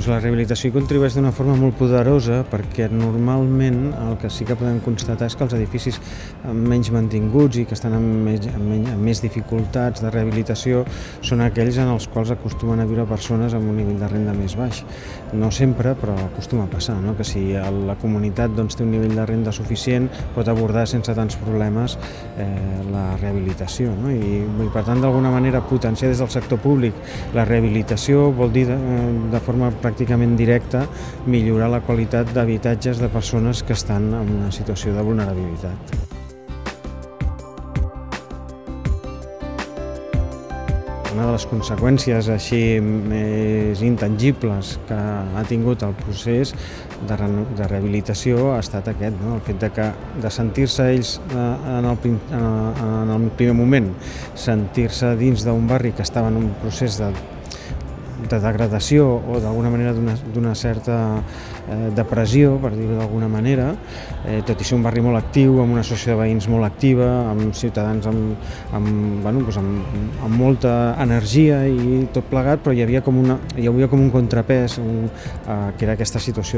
la rehabilitació hi contribueix d'una forma molt poderosa perquè normalment el que sí que podem constatar és que els edificis menys mantinguts i que estan amb més dificultats de rehabilitació són aquells en els quals acostumen a viure persones amb un nivell de renda més baix. No sempre, però acostuma a passar, no? Que si la comunitat té un nivell de renda suficient pot abordar sense tants problemes la rehabilitació, no? I per tant, d'alguna manera, potenciar des del sector públic la rehabilitació vol dir de forma pràcticament directa millorar la qualitat d'habitatges de persones que estan en una situació de vulnerabilitat. Una de les conseqüències així més intangibles que ha tingut el procés de rehabilitació ha estat aquest, no? El fet de sentir-se ells en el primer moment, sentir-se dins d'un barri que estava en un procés de degradació o d'alguna manera d'una certa depressió, per dir-ho d'alguna manera, tot i ser un barri molt actiu, amb una associació de veïns molt activa, amb ciutadans amb molta energia i tot plegat, però hi havia com un contrapès, que era aquesta situació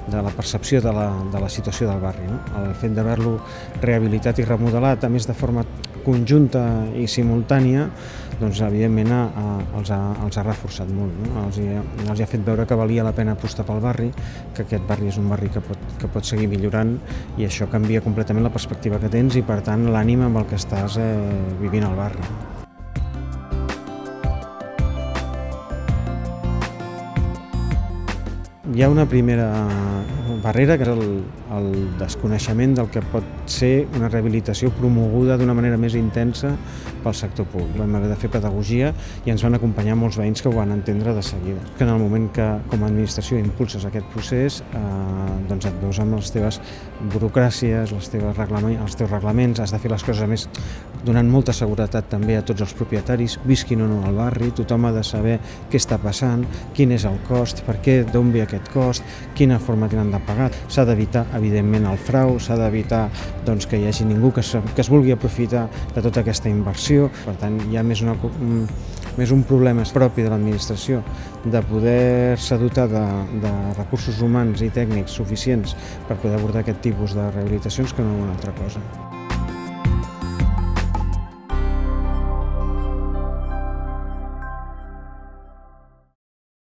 de la percepció de la situació del barri, no? El fet d'haver-lo rehabilitat i remodelat, a més de forma conjunta i simultània, doncs evidentment els ha reforçat molt, no? Els ha fet veure que valia la pena apostar pel barri, que aquest barri és un barri que pot seguir millorant i això canvia completament la perspectiva que tens i per tant l'ànima amb el que estàs vivint al barri. Hi ha una primera barrera, que és el desconeixement del que pot ser una rehabilitació promoguda d'una manera més intensa pel sector públic. Vam haver de fer pedagogia i ens van acompanyar molts veïns que ho van entendre de seguida. Que en el moment que com a administració impulses aquest procés, doncs et veus amb les teves burocràcies, els teus reglaments, has de fer les coses a més donant molta seguretat també a tots els propietaris, visquin o no al barri, tothom ha de saber què està passant, quin és el cost, per què, d'on ve aquest cost, quina forma tenen de pagar. S'ha d'evitar, evidentment, el frau, s'ha d'evitar que hi hagi ningú que es vulgui aprofitar de tota aquesta inversió. Per tant, hi ha més un problema propi de l'administració de poder-se dotar de recursos humans i tècnics suficients per poder abordar aquest tipus de rehabilitacions que no una altra cosa.